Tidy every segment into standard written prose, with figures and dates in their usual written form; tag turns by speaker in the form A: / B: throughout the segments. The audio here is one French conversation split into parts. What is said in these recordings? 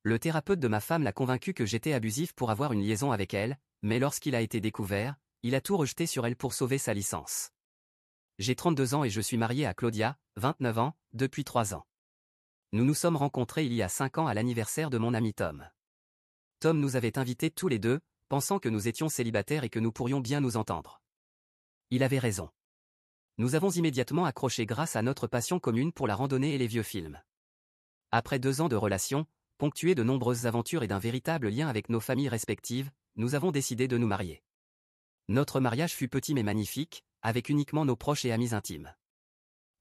A: Le thérapeute de ma femme l'a convaincu que j'étais abusif pour avoir une liaison avec elle, mais lorsqu'il a été découvert, il a tout rejeté sur elle pour sauver sa licence. J'ai 32 ans et je suis marié à Claudia, 29 ans, depuis 3 ans. Nous nous sommes rencontrés il y a 5 ans à l'anniversaire de mon ami Tom. Tom nous avait invités tous les deux, pensant que nous étions célibataires et que nous pourrions bien nous entendre. Il avait raison. Nous avons immédiatement accroché grâce à notre passion commune pour la randonnée et les vieux films. Après 2 ans de relation, ponctués de nombreuses aventures et d'un véritable lien avec nos familles respectives, nous avons décidé de nous marier. Notre mariage fut petit mais magnifique, avec uniquement nos proches et amis intimes.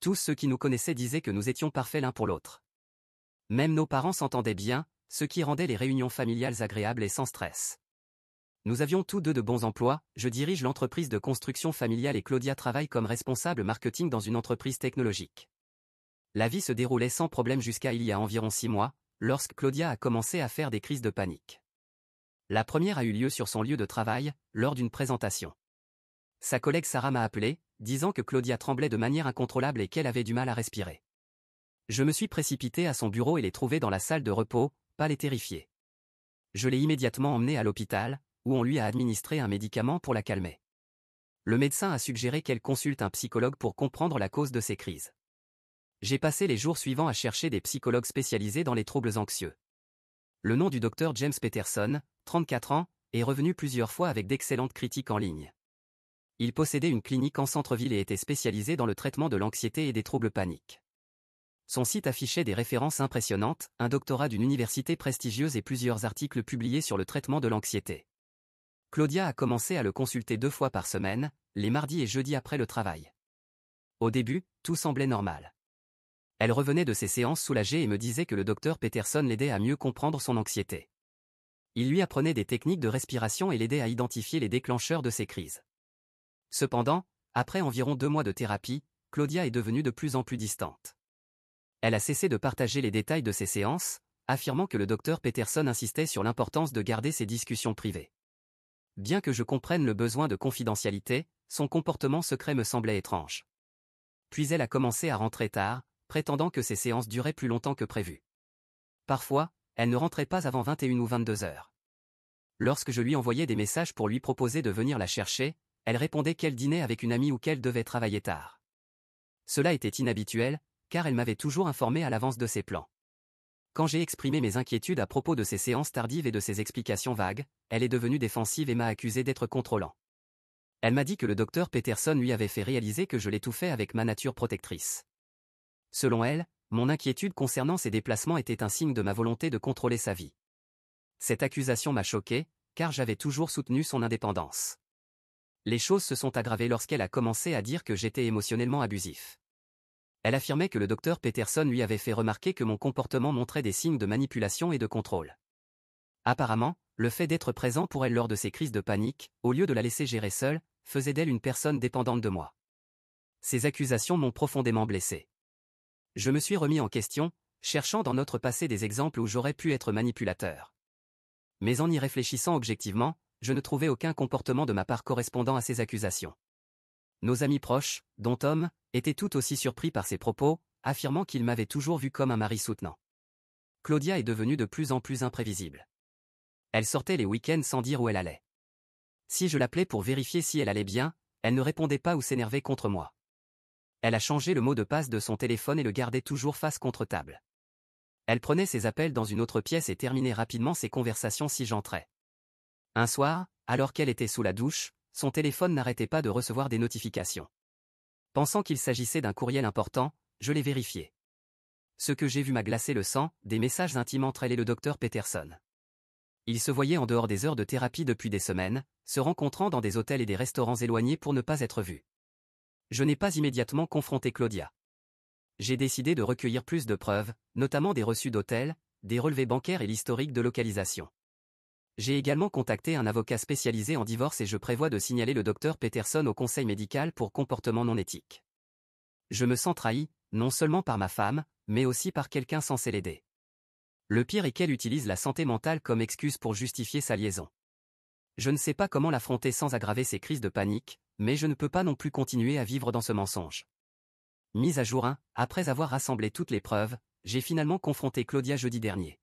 A: Tous ceux qui nous connaissaient disaient que nous étions parfaits l'un pour l'autre. Même nos parents s'entendaient bien, ce qui rendait les réunions familiales agréables et sans stress. Nous avions tous deux de bons emplois, je dirige l'entreprise de construction familiale et Claudia travaille comme responsable marketing dans une entreprise technologique. La vie se déroulait sans problème jusqu'à il y a environ 6 mois, lorsque Claudia a commencé à faire des crises de panique. La première a eu lieu sur son lieu de travail, lors d'une présentation. Sa collègue Sarah m'a appelé, disant que Claudia tremblait de manière incontrôlable et qu'elle avait du mal à respirer. Je me suis précipité à son bureau et l'ai trouvée dans la salle de repos, pâle et terrifiée. Je l'ai immédiatement emmenée à l'hôpital, où on lui a administré un médicament pour la calmer. Le médecin a suggéré qu'elle consulte un psychologue pour comprendre la cause de ses crises. J'ai passé les jours suivants à chercher des psychologues spécialisés dans les troubles anxieux. Le nom du docteur James Peterson, 34 ans, est revenu plusieurs fois avec d'excellentes critiques en ligne. Il possédait une clinique en centre-ville et était spécialisé dans le traitement de l'anxiété et des troubles paniques. Son site affichait des références impressionnantes, un doctorat d'une université prestigieuse et plusieurs articles publiés sur le traitement de l'anxiété. Claudia a commencé à le consulter 2 fois par semaine, les mardis et jeudis après le travail. Au début, tout semblait normal. Elle revenait de ses séances soulagée et me disait que le docteur Peterson l'aidait à mieux comprendre son anxiété. Il lui apprenait des techniques de respiration et l'aidait à identifier les déclencheurs de ses crises. Cependant, après environ 2 mois de thérapie, Claudia est devenue de plus en plus distante. Elle a cessé de partager les détails de ses séances, affirmant que le docteur Peterson insistait sur l'importance de garder ses discussions privées. Bien que je comprenne le besoin de confidentialité, son comportement secret me semblait étrange. Puis elle a commencé à rentrer tard, prétendant que ses séances duraient plus longtemps que prévu. Parfois, elle ne rentrait pas avant 21 ou 22 heures. Lorsque je lui envoyais des messages pour lui proposer de venir la chercher, elle répondait qu'elle dînait avec une amie ou qu'elle devait travailler tard. Cela était inhabituel, car elle m'avait toujours informé à l'avance de ses plans. Quand j'ai exprimé mes inquiétudes à propos de ses séances tardives et de ses explications vagues, elle est devenue défensive et m'a accusé d'être contrôlant. Elle m'a dit que le docteur Peterson lui avait fait réaliser que je l'étouffais avec ma nature protectrice. Selon elle, mon inquiétude concernant ses déplacements était un signe de ma volonté de contrôler sa vie. Cette accusation m'a choqué, car j'avais toujours soutenu son indépendance. Les choses se sont aggravées lorsqu'elle a commencé à dire que j'étais émotionnellement abusif. Elle affirmait que le docteur Peterson lui avait fait remarquer que mon comportement montrait des signes de manipulation et de contrôle. Apparemment, le fait d'être présent pour elle lors de ses crises de panique, au lieu de la laisser gérer seule, faisait d'elle une personne dépendante de moi. Ces accusations m'ont profondément blessé. Je me suis remis en question, cherchant dans notre passé des exemples où j'aurais pu être manipulateur. Mais en y réfléchissant objectivement, je ne trouvais aucun comportement de ma part correspondant à ces accusations. Nos amis proches, dont Tom, étaient tout aussi surpris par ses propos, affirmant qu'il m'avait toujours vu comme un mari soutenant. Claudia est devenue de plus en plus imprévisible. Elle sortait les week-ends sans dire où elle allait. Si je l'appelais pour vérifier si elle allait bien, elle ne répondait pas ou s'énervait contre moi. Elle a changé le mot de passe de son téléphone et le gardait toujours face contre table. Elle prenait ses appels dans une autre pièce et terminait rapidement ses conversations si j'entrais. Un soir, alors qu'elle était sous la douche, son téléphone n'arrêtait pas de recevoir des notifications. Pensant qu'il s'agissait d'un courriel important, je l'ai vérifié. Ce que j'ai vu m'a glacé le sang, des messages intimes entre elle et le docteur Peterson. Ils se voyaient en dehors des heures de thérapie depuis des semaines, se rencontrant dans des hôtels et des restaurants éloignés pour ne pas être vus. Je n'ai pas immédiatement confronté Claudia. J'ai décidé de recueillir plus de preuves, notamment des reçus d'hôtels, des relevés bancaires et l'historique de localisation. J'ai également contacté un avocat spécialisé en divorce et je prévois de signaler le docteur Peterson au conseil médical pour comportement non éthique. Je me sens trahi, non seulement par ma femme, mais aussi par quelqu'un censé l'aider. Le pire est qu'elle utilise la santé mentale comme excuse pour justifier sa liaison. Je ne sais pas comment l'affronter sans aggraver ses crises de panique, mais je ne peux pas non plus continuer à vivre dans ce mensonge. Mise à jour 1, après avoir rassemblé toutes les preuves, j'ai finalement confronté Claudia jeudi dernier.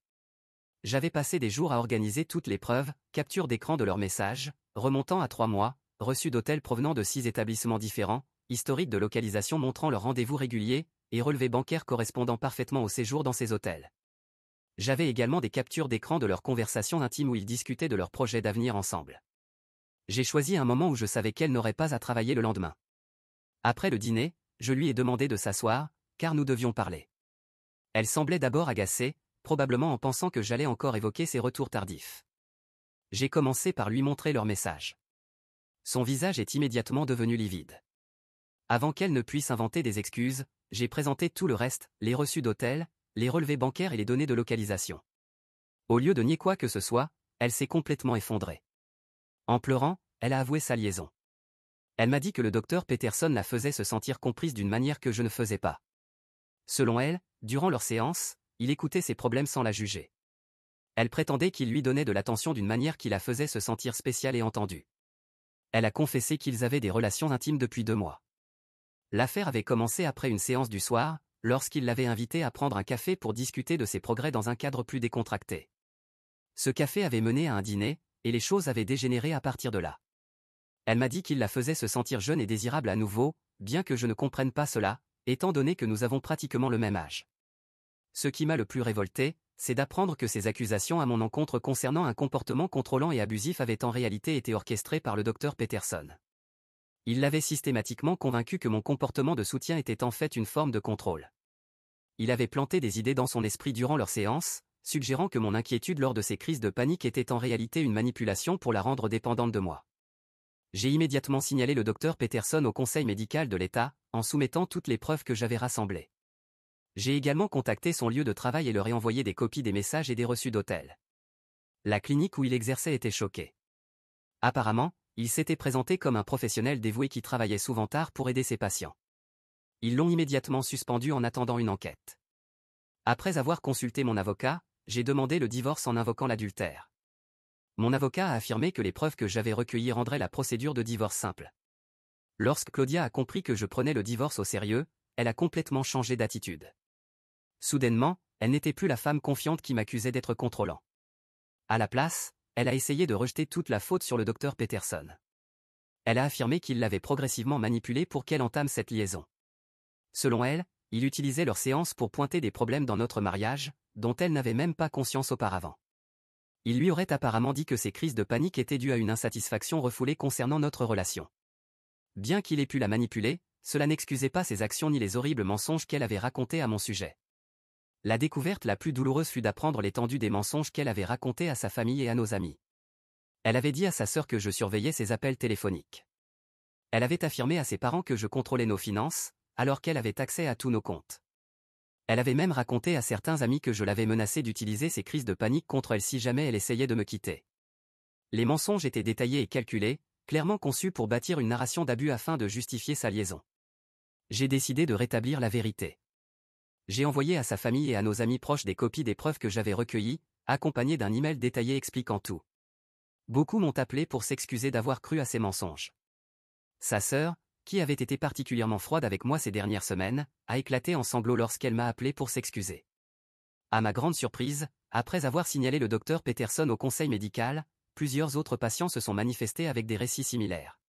A: J'avais passé des jours à organiser toutes les preuves, capture d'écran de leurs messages, remontant à 3 mois, reçus d'hôtels provenant de 6 établissements différents, historique de localisation montrant leurs rendez-vous réguliers, et relevés bancaires correspondant parfaitement au séjour dans ces hôtels. J'avais également des captures d'écran de leurs conversations intimes où ils discutaient de leurs projets d'avenir ensemble. J'ai choisi un moment où je savais qu'elle n'aurait pas à travailler le lendemain. Après le dîner, je lui ai demandé de s'asseoir, car nous devions parler. Elle semblait d'abord agacée, probablement en pensant que j'allais encore évoquer ses retours tardifs. J'ai commencé par lui montrer leur message. Son visage est immédiatement devenu livide. Avant qu'elle ne puisse inventer des excuses, j'ai présenté tout le reste, les reçus d'hôtel, les relevés bancaires et les données de localisation. Au lieu de nier quoi que ce soit, elle s'est complètement effondrée. En pleurant, elle a avoué sa liaison. Elle m'a dit que le docteur Peterson la faisait se sentir comprise d'une manière que je ne faisais pas. Selon elle, durant leur séance, il écoutait ses problèmes sans la juger. Elle prétendait qu'il lui donnait de l'attention d'une manière qui la faisait se sentir spéciale et entendue. Elle a confessé qu'ils avaient des relations intimes depuis 2 mois. L'affaire avait commencé après une séance du soir, lorsqu'il l'avait invitée à prendre un café pour discuter de ses progrès dans un cadre plus décontracté. Ce café avait mené à un dîner, et les choses avaient dégénéré à partir de là. Elle m'a dit qu'il la faisait se sentir jeune et désirable à nouveau, bien que je ne comprenne pas cela, étant donné que nous avons pratiquement le même âge. Ce qui m'a le plus révolté, c'est d'apprendre que ces accusations à mon encontre concernant un comportement contrôlant et abusif avaient en réalité été orchestrées par le docteur Peterson. Il l'avait systématiquement convaincu que mon comportement de soutien était en fait une forme de contrôle. Il avait planté des idées dans son esprit durant leur séance, suggérant que mon inquiétude lors de ces crises de panique était en réalité une manipulation pour la rendre dépendante de moi. J'ai immédiatement signalé le docteur Peterson au conseil médical de l'État, en soumettant toutes les preuves que j'avais rassemblées. J'ai également contacté son lieu de travail et leur ai envoyé des copies des messages et des reçus d'hôtel. La clinique où il exerçait était choquée. Apparemment, il s'était présenté comme un professionnel dévoué qui travaillait souvent tard pour aider ses patients. Ils l'ont immédiatement suspendu en attendant une enquête. Après avoir consulté mon avocat, j'ai demandé le divorce en invoquant l'adultère. Mon avocat a affirmé que les preuves que j'avais recueillies rendraient la procédure de divorce simple. Lorsque Claudia a compris que je prenais le divorce au sérieux, elle a complètement changé d'attitude. Soudainement, elle n'était plus la femme confiante qui m'accusait d'être contrôlant. À la place, elle a essayé de rejeter toute la faute sur le docteur Peterson. Elle a affirmé qu'il l'avait progressivement manipulée pour qu'elle entame cette liaison. Selon elle, il utilisait leurs séances pour pointer des problèmes dans notre mariage, dont elle n'avait même pas conscience auparavant. Il lui aurait apparemment dit que ces crises de panique étaient dues à une insatisfaction refoulée concernant notre relation. Bien qu'il ait pu la manipuler, cela n'excusait pas ses actions ni les horribles mensonges qu'elle avait racontés à mon sujet. La découverte la plus douloureuse fut d'apprendre l'étendue des mensonges qu'elle avait racontés à sa famille et à nos amis. Elle avait dit à sa sœur que je surveillais ses appels téléphoniques. Elle avait affirmé à ses parents que je contrôlais nos finances, alors qu'elle avait accès à tous nos comptes. Elle avait même raconté à certains amis que je l'avais menacée d'utiliser ces crises de panique contre elle si jamais elle essayait de me quitter. Les mensonges étaient détaillés et calculés, clairement conçus pour bâtir une narration d'abus afin de justifier sa liaison. J'ai décidé de rétablir la vérité. J'ai envoyé à sa famille et à nos amis proches des copies des preuves que j'avais recueillies, accompagnées d'un email détaillé expliquant tout. Beaucoup m'ont appelé pour s'excuser d'avoir cru à ces mensonges. Sa sœur, qui avait été particulièrement froide avec moi ces dernières semaines, a éclaté en sanglots lorsqu'elle m'a appelé pour s'excuser. À ma grande surprise, après avoir signalé le docteur Peterson au conseil médical, plusieurs autres patients se sont manifestés avec des récits similaires.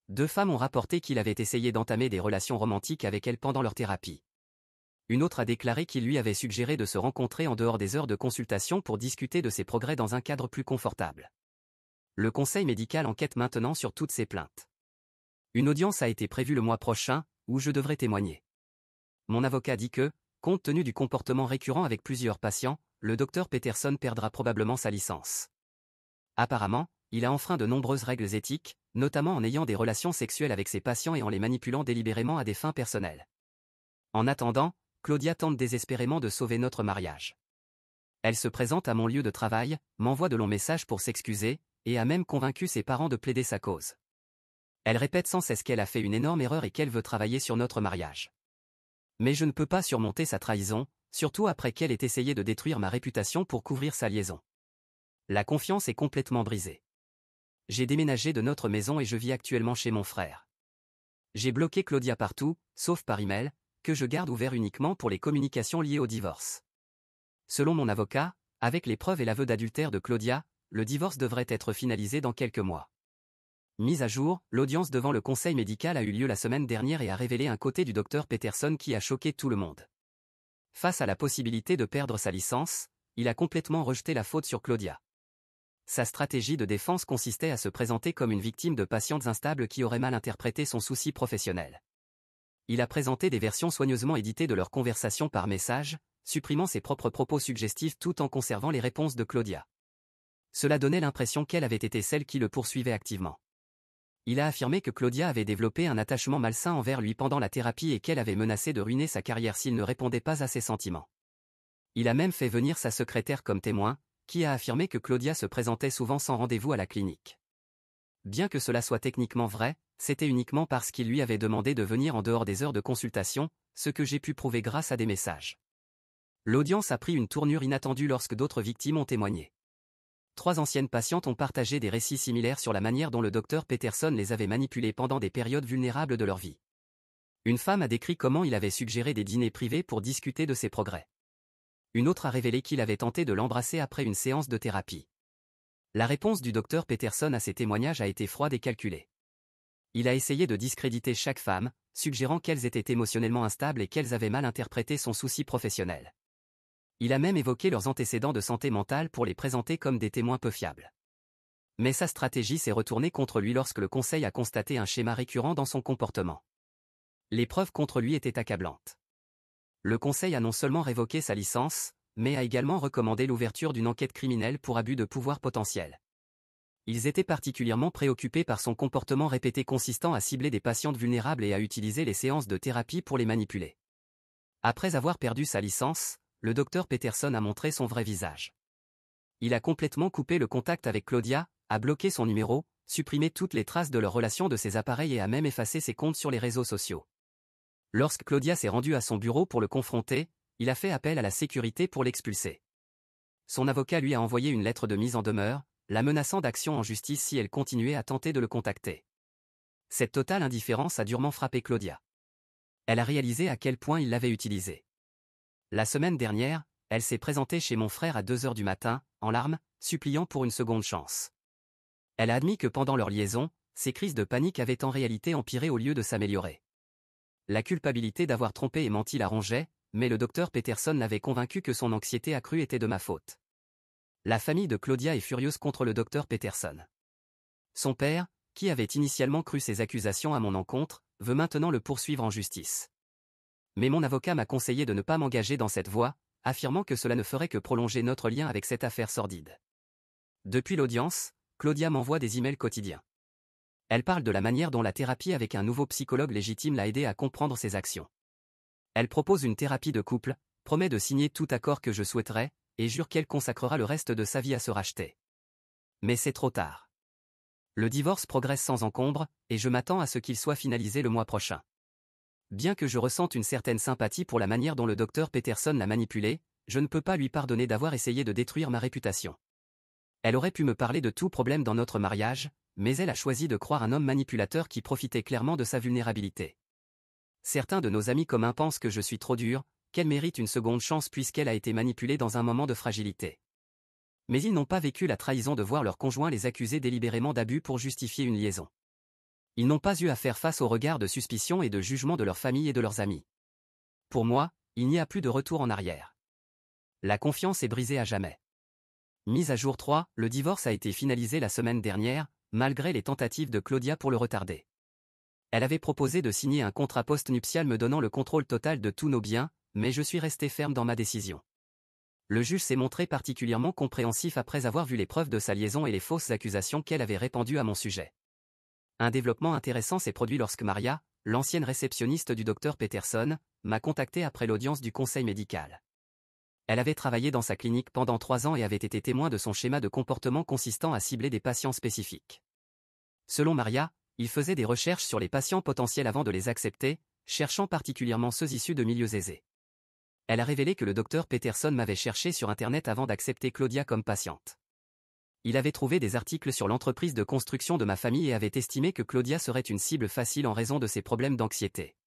A: 2 femmes ont rapporté qu'il avait essayé d'entamer des relations romantiques avec elles pendant leur thérapie. Une autre a déclaré qu'il lui avait suggéré de se rencontrer en dehors des heures de consultation pour discuter de ses progrès dans un cadre plus confortable. Le conseil médical enquête maintenant sur toutes ces plaintes. Une audience a été prévue le mois prochain, où je devrais témoigner. Mon avocat dit que, compte tenu du comportement récurrent avec plusieurs patients, le docteur Peterson perdra probablement sa licence. Apparemment, il a enfreint de nombreuses règles éthiques, notamment en ayant des relations sexuelles avec ses patients et en les manipulant délibérément à des fins personnelles. En attendant, Claudia tente désespérément de sauver notre mariage. Elle se présente à mon lieu de travail, m'envoie de longs messages pour s'excuser, et a même convaincu ses parents de plaider sa cause. Elle répète sans cesse qu'elle a fait une énorme erreur et qu'elle veut travailler sur notre mariage. Mais je ne peux pas surmonter sa trahison, surtout après qu'elle ait essayé de détruire ma réputation pour couvrir sa liaison. La confiance est complètement brisée. J'ai déménagé de notre maison et je vis actuellement chez mon frère. J'ai bloqué Claudia partout, sauf par email, que je garde ouvert uniquement pour les communications liées au divorce. Selon mon avocat, Avec les preuves et l'aveu d'adultère de Claudia, le divorce devrait être finalisé dans quelques mois. Mise à jour, l'audience devant le conseil médical a eu lieu la semaine dernière et a révélé un côté du docteur Peterson qui a choqué tout le monde. Face à la possibilité de perdre sa licence, il a complètement rejeté la faute sur Claudia. Sa stratégie de défense consistait à se présenter comme une victime de patientes instables qui auraient mal interprété son souci professionnel. Il a présenté des versions soigneusement éditées de leur conversation par message, supprimant ses propres propos suggestifs tout en conservant les réponses de Claudia. Cela donnait l'impression qu'elle avait été celle qui le poursuivait activement. Il a affirmé que Claudia avait développé un attachement malsain envers lui pendant la thérapie et qu'elle avait menacé de ruiner sa carrière s'il ne répondait pas à ses sentiments. Il a même fait venir sa secrétaire comme témoin, qui a affirmé que Claudia se présentait souvent sans rendez-vous à la clinique. Bien que cela soit techniquement vrai, c'était uniquement parce qu'il lui avait demandé de venir en dehors des heures de consultation, ce que j'ai pu prouver grâce à des messages. L'audience a pris une tournure inattendue lorsque d'autres victimes ont témoigné. 3 anciennes patientes ont partagé des récits similaires sur la manière dont le docteur Peterson les avait manipulées pendant des périodes vulnérables de leur vie. Une femme a décrit comment il avait suggéré des dîners privés pour discuter de ses progrès. Une autre a révélé qu'il avait tenté de l'embrasser après une séance de thérapie. La réponse du docteur Peterson à ces témoignages a été froide et calculée. Il a essayé de discréditer chaque femme, suggérant qu'elles étaient émotionnellement instables et qu'elles avaient mal interprété son souci professionnel. Il a même évoqué leurs antécédents de santé mentale pour les présenter comme des témoins peu fiables. Mais sa stratégie s'est retournée contre lui lorsque le conseil a constaté un schéma récurrent dans son comportement. Les preuves contre lui étaient accablantes. Le conseil a non seulement révoqué sa licence, mais a également recommandé l'ouverture d'une enquête criminelle pour abus de pouvoir potentiel. Ils étaient particulièrement préoccupés par son comportement répété consistant à cibler des patientes vulnérables et à utiliser les séances de thérapie pour les manipuler. Après avoir perdu sa licence, le docteur Peterson a montré son vrai visage. Il a complètement coupé le contact avec Claudia, a bloqué son numéro, supprimé toutes les traces de leur relation de ses appareils et a même effacé ses comptes sur les réseaux sociaux. Lorsque Claudia s'est rendue à son bureau pour le confronter, il a fait appel à la sécurité pour l'expulser. Son avocat lui a envoyé une lettre de mise en demeure, la menaçant d'action en justice si elle continuait à tenter de le contacter. Cette totale indifférence a durement frappé Claudia. Elle a réalisé à quel point il l'avait utilisée. La semaine dernière, elle s'est présentée chez mon frère à 2 heures du matin, en larmes, suppliant pour une seconde chance. Elle a admis que pendant leur liaison, ses crises de panique avaient en réalité empiré au lieu de s'améliorer. La culpabilité d'avoir trompé et menti la rongeait, mais le docteur Peterson l'avait convaincu que son anxiété accrue était de ma faute. La famille de Claudia est furieuse contre le docteur Peterson. Son père, qui avait initialement cru ses accusations à mon encontre, veut maintenant le poursuivre en justice. Mais mon avocat m'a conseillé de ne pas m'engager dans cette voie, affirmant que cela ne ferait que prolonger notre lien avec cette affaire sordide. Depuis l'audience, Claudia m'envoie des emails quotidiens. Elle parle de la manière dont la thérapie avec un nouveau psychologue légitime l'a aidée à comprendre ses actions. Elle propose une thérapie de couple, promet de signer tout accord que je souhaiterais, et jure qu'elle consacrera le reste de sa vie à se racheter. Mais c'est trop tard. Le divorce progresse sans encombre, et je m'attends à ce qu'il soit finalisé le mois prochain. Bien que je ressente une certaine sympathie pour la manière dont le docteur Peterson l'a manipulée, je ne peux pas lui pardonner d'avoir essayé de détruire ma réputation. Elle aurait pu me parler de tout problème dans notre mariage, mais elle a choisi de croire un homme manipulateur qui profitait clairement de sa vulnérabilité. Certains de nos amis communs pensent que je suis trop dur, qu'elle mérite une seconde chance puisqu'elle a été manipulée dans un moment de fragilité. Mais ils n'ont pas vécu la trahison de voir leur conjoint les accuser délibérément d'abus pour justifier une liaison. Ils n'ont pas eu à faire face au regard de suspicion et de jugement de leur famille et de leurs amis. Pour moi, il n'y a plus de retour en arrière. La confiance est brisée à jamais. Mise à jour 3, le divorce a été finalisé la semaine dernière, malgré les tentatives de Claudia pour le retarder. Elle avait proposé de signer un contrat post-nuptial me donnant le contrôle total de tous nos biens, mais je suis resté ferme dans ma décision. Le juge s'est montré particulièrement compréhensif après avoir vu les preuves de sa liaison et les fausses accusations qu'elle avait répandues à mon sujet. Un développement intéressant s'est produit lorsque Maria, l'ancienne réceptionniste du docteur Peterson, m'a contacté après l'audience du conseil médical. Elle avait travaillé dans sa clinique pendant 3 ans et avait été témoin de son schéma de comportement consistant à cibler des patients spécifiques. Selon Maria, il faisait des recherches sur les patients potentiels avant de les accepter, cherchant particulièrement ceux issus de milieux aisés. Elle a révélé que le docteur Peterson m'avait cherché sur Internet avant d'accepter Claudia comme patiente. Il avait trouvé des articles sur l'entreprise de construction de ma famille et avait estimé que Claudia serait une cible facile en raison de ses problèmes d'anxiété.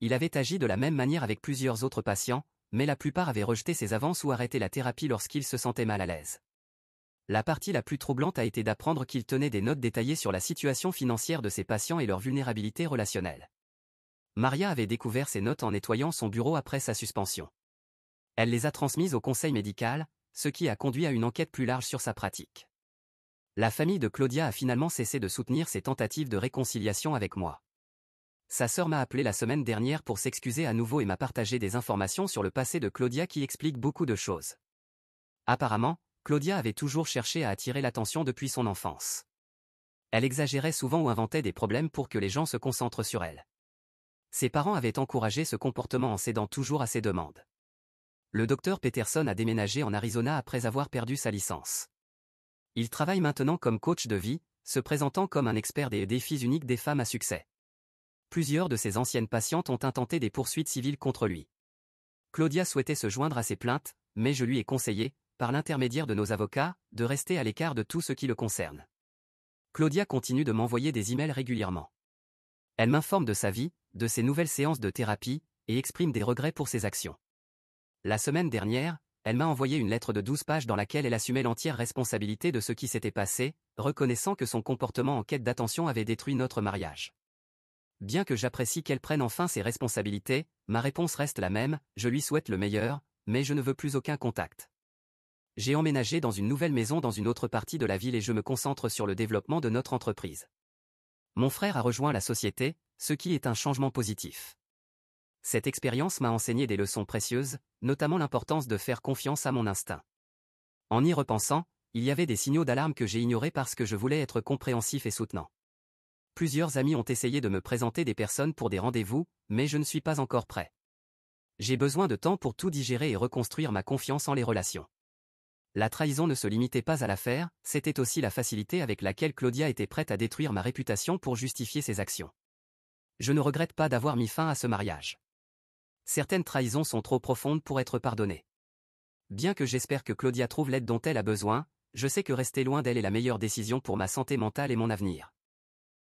A: Il avait agi de la même manière avec plusieurs autres patients, mais la plupart avaient rejeté ses avances ou arrêté la thérapie lorsqu'ils se sentaient mal à l'aise. La partie la plus troublante a été d'apprendre qu'il tenait des notes détaillées sur la situation financière de ses patients et leur vulnérabilité relationnelle. Maria avait découvert ces notes en nettoyant son bureau après sa suspension. Elle les a transmises au conseil médical, ce qui a conduit à une enquête plus large sur sa pratique. La famille de Claudia a finalement cessé de soutenir ses tentatives de réconciliation avec moi. Sa sœur m'a appelé la semaine dernière pour s'excuser à nouveau et m'a partagé des informations sur le passé de Claudia qui expliquent beaucoup de choses. Apparemment, Claudia avait toujours cherché à attirer l'attention depuis son enfance. Elle exagérait souvent ou inventait des problèmes pour que les gens se concentrent sur elle. Ses parents avaient encouragé ce comportement en cédant toujours à ses demandes. Le docteur Peterson a déménagé en Arizona après avoir perdu sa licence. Il travaille maintenant comme coach de vie, se présentant comme un expert des défis uniques des femmes à succès. Plusieurs de ses anciennes patientes ont intenté des poursuites civiles contre lui. Claudia souhaitait se joindre à ses plaintes, mais je lui ai conseillé, par l'intermédiaire de nos avocats, de rester à l'écart de tout ce qui le concerne. Claudia continue de m'envoyer des emails régulièrement. Elle m'informe de sa vie, de ses nouvelles séances de thérapie, et exprime des regrets pour ses actions. La semaine dernière, elle m'a envoyé une lettre de 12 pages dans laquelle elle assumait l'entière responsabilité de ce qui s'était passé, reconnaissant que son comportement en quête d'attention avait détruit notre mariage. Bien que j'apprécie qu'elle prenne enfin ses responsabilités, ma réponse reste la même, je lui souhaite le meilleur, mais je ne veux plus aucun contact. J'ai emménagé dans une nouvelle maison dans une autre partie de la ville et je me concentre sur le développement de notre entreprise. Mon frère a rejoint la société, ce qui est un changement positif. Cette expérience m'a enseigné des leçons précieuses, notamment l'importance de faire confiance à mon instinct. En y repensant, il y avait des signaux d'alarme que j'ai ignorés parce que je voulais être compréhensif et soutenant. Plusieurs amis ont essayé de me présenter des personnes pour des rendez-vous, mais je ne suis pas encore prêt. J'ai besoin de temps pour tout digérer et reconstruire ma confiance en les relations. La trahison ne se limitait pas à l'affaire, c'était aussi la facilité avec laquelle Claudia était prête à détruire ma réputation pour justifier ses actions. Je ne regrette pas d'avoir mis fin à ce mariage. Certaines trahisons sont trop profondes pour être pardonnées. Bien que j'espère que Claudia trouve l'aide dont elle a besoin, je sais que rester loin d'elle est la meilleure décision pour ma santé mentale et mon avenir.